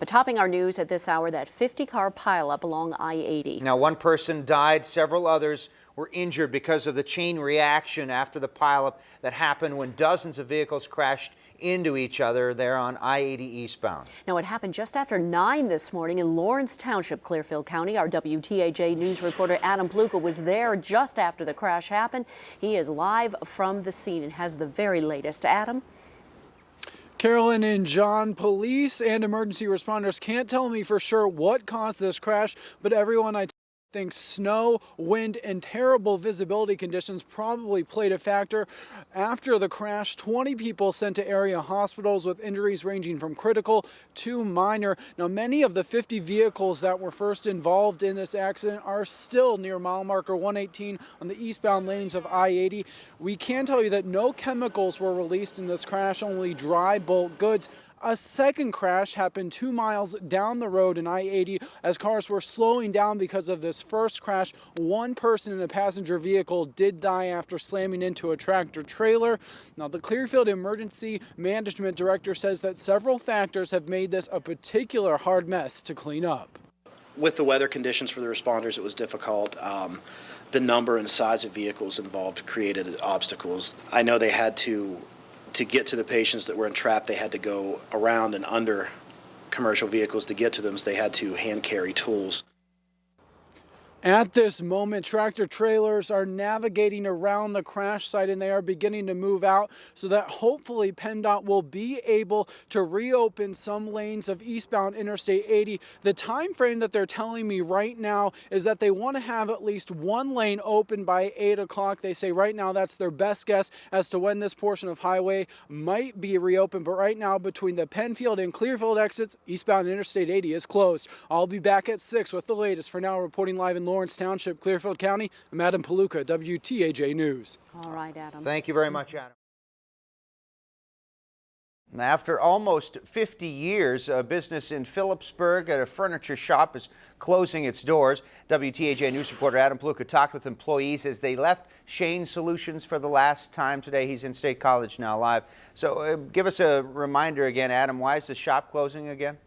But topping our news at this hour, that 50-car pileup along I-80. Now, one person died, several others were injured because of the chain reaction after the pileup that happened when dozens of vehicles crashed into each other there on I-80 eastbound. Now, it happened just after 9 this morning in Lawrence Township, Clearfield County. Our WTAJ News reporter Adam Paluka was there just after the crash happened. He is live from the scene and has the very latest. Adam? Carolyn and John, police and emergency responders can't tell me for sure what caused this crash, but everyone I think snow, wind, and terrible visibility conditions probably played a factor. After the crash, 20 people sent to area hospitals with injuries ranging from critical to minor. Now, many of the 50 vehicles that were first involved in this accident are still near mile marker 118 on the eastbound lanes of I-80. We can tell you that no chemicals were released in this crash, only dry bulk goods. A second crash happened 2 miles down the road in I-80 as cars were slowing down because of this first crash. One person in a passenger vehicle did die after slamming into a tractor trailer. Now, the Clearfield Emergency Management Director says that several factors have made this a particular hard mess to clean up. With the weather conditions for the responders, it was difficult. The number and size of vehicles involved created obstacles. I know they had to get to the patients that were entrapped, they had to go around and under commercial vehicles to get to them, so they had to hand carry tools. At this moment, tractor trailers are navigating around the crash site and they are beginning to move out so that hopefully PennDOT will be able to reopen some lanes of eastbound Interstate 80. The time frame that they're telling me right now is that they want to have at least one lane open by 8 o'clock. They say right now that's their best guess as to when this portion of highway might be reopened. But right now, between the Penfield and Clearfield exits, eastbound Interstate 80 is closed. I'll be back at 6 with the latest. For now, reporting live in Lawrence Township, Clearfield County, I'm Adam Paluka, WTAJ News. All right, Adam. Thank you very much, Adam. After almost 50 years, a business in Phillipsburg at a furniture shop is closing its doors. WTAJ News reporter Adam Paluka talked with employees as they left Shane Solutions for the last time today. He's in State College now live. So give us a reminder again, Adam, why is the shop closing again?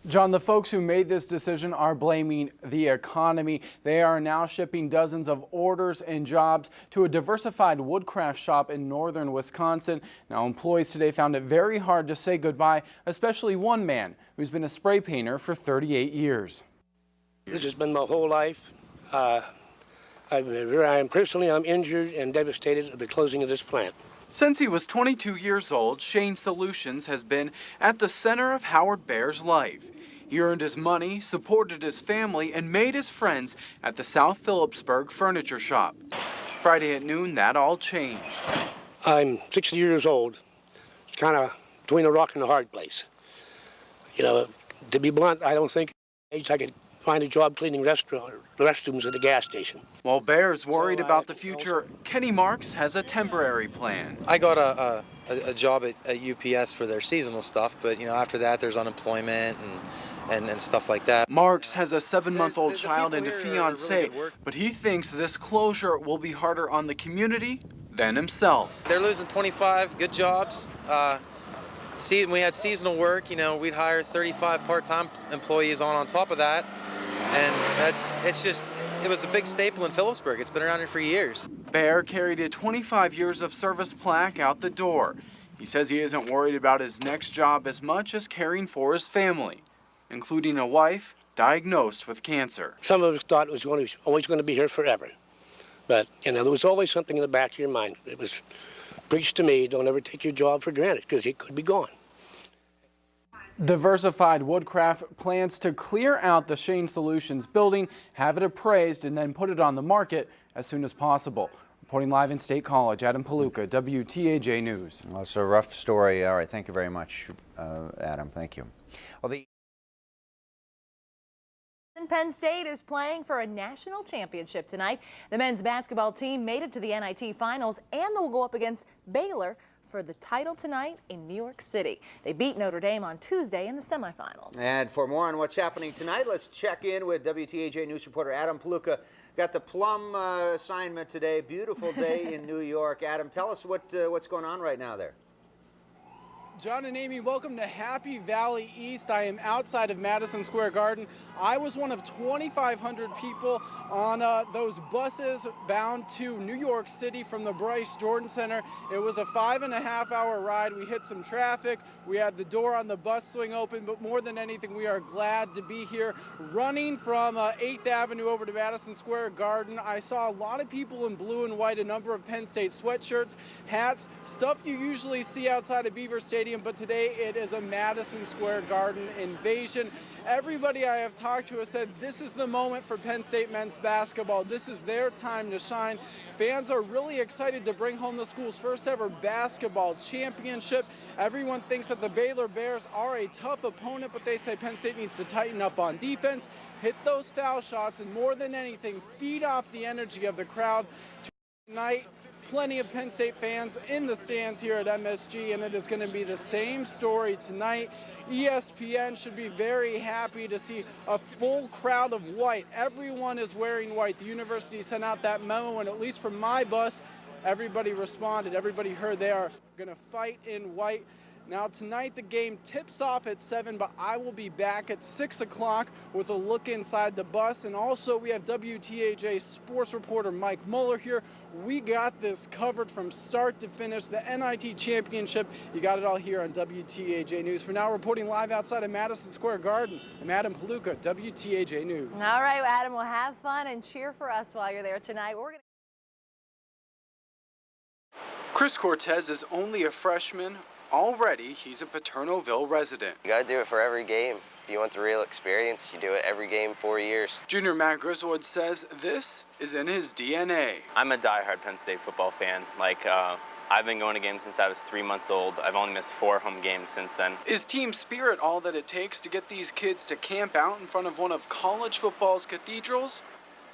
John, the folks who made this decision are blaming the economy. They are now shipping dozens of orders and jobs to a diversified woodcraft shop in northern Wisconsin. Now, employees today found it very hard to say goodbye, especially one man who's been a spray painter for 38 years. This has been my whole life. I'm injured and devastated at the closing of this plant. Since he was 22 years old, Shane Solutions has been at the center of Howard Bear's life. He earned his money, supported his family, and made his friends at the South Phillipsburg furniture shop. Friday at noon, that all changed. I'm 60 years old. It's kind of between a rock and a hard place. You know, to be blunt, I don't think I could find a job cleaning restrooms at the gas station. While Bear's worried about the future, Kenny Marks has a temporary plan. I got a job at UPS for their seasonal stuff, but you know, after that there's unemployment and stuff like that. Marks has a 7-month-old child and a fiance, but he thinks this closure will be harder on the community than himself. They're losing 25 good jobs. We had seasonal work, you know, we'd hire 35 part-time employees on top of that. And it was a big staple in Phillipsburg. It's been around here for years. Bear carried a 25 years of service plaque out the door. He says he isn't worried about his next job as much as caring for his family, including a wife diagnosed with cancer. Some of us thought it was always going to be here forever. But, you know, there was always something in the back of your mind. It was preached to me, don't ever take your job for granted because it could be gone. Diversified Woodcraft plans to clear out the Shane Solutions building, have it appraised, and then put it on the market as soon as possible. Reporting live in State College, Adam Paluka, WTAJ News. Well, it's a rough story. All right, thank you very much, Adam. Thank you. Well, Penn State is playing for a national championship tonight. The men's basketball team made it to the NIT finals, and they'll go up against Baylor for the title tonight in New York City. They beat Notre Dame on Tuesday in the semifinals. And for more on what's happening tonight, let's check in with WTAJ News reporter Adam Paluka. Got the plum assignment today. Beautiful day in New York. Adam, tell us what's going on right now there. John and Amy, welcome to Happy Valley East. I am outside of Madison Square Garden. I was one of 2,500 people on those buses bound to New York City from the Bryce Jordan Center. It was a 5.5-hour ride. We hit some traffic. We had the door on the bus swing open, but more than anything, we are glad to be here running from 8th Avenue over to Madison Square Garden. I saw a lot of people in blue and white, a number of Penn State sweatshirts, hats, stuff you usually see outside of Beaver Stadium, but today it is a Madison Square Garden invasion. Everybody I have talked to has said this is the moment for Penn State men's basketball. This is their time to shine. Fans are really excited to bring home the school's first ever basketball championship. Everyone thinks that the Baylor Bears are a tough opponent, but they say Penn State needs to tighten up on defense, hit those foul shots, and more than anything, feed off the energy of the crowd. Tonight, plenty of Penn State fans in the stands here at MSG, and it is going to be the same story tonight. ESPN should be very happy to see a full crowd of white. Everyone is wearing white. The university sent out that memo, and at least from my bus, everybody responded. Everybody heard they are going to fight in white. Now tonight the game tips off at 7, but I will be back at 6 o'clock with a look inside the bus. And also we have WTAJ sports reporter Mike Muller here. We got this covered from start to finish, the NIT championship. You got it all here on WTAJ News. For now, reporting live outside of Madison Square Garden, I'm Adam Paluka, WTAJ News. All right, Adam, well, have fun and cheer for us while you're there tonight. Chris Cortez is only a freshman. Already, he's a Paternalville resident. You gotta do it for every game. If you want the real experience, you do it every game 4 years. Junior Matt Griswold says this is in his DNA. I'm a diehard Penn State football fan. I've been going to games since I was 3 months old. I've only missed 4 home games since then. Is team spirit all that it takes to get these kids to camp out in front of one of college football's cathedrals?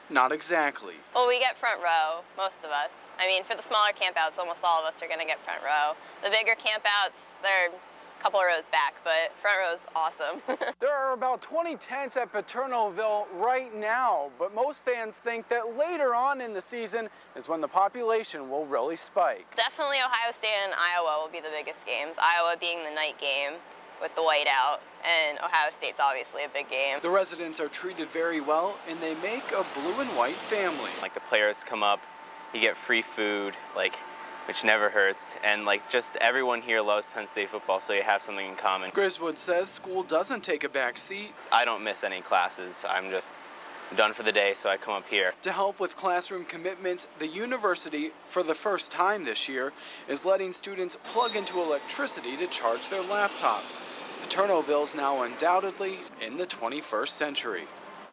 Not exactly. Well, we get front row, most of us. I mean, for the smaller campouts, almost all of us are going to get front row. The bigger campouts, they're a couple of rows back, but front row is awesome. There are about 20 tents at Paternalville right now, but most fans think that later on in the season is when the population will really spike. Definitely Ohio State and Iowa will be the biggest games, Iowa being the night game with the whiteout, and Ohio State's obviously a big game. The residents are treated very well, and they make a blue and white family. The players come up, you get free food, which never hurts, and just everyone here loves Penn State football, so you have something in common. Griswold says school doesn't take a back seat. I don't miss any classes. I'm just done for the day, so I come up here. To help with classroom commitments, the university, for the first time this year, is letting students plug into electricity to charge their laptops. Paternalville is now undoubtedly in the 21st century.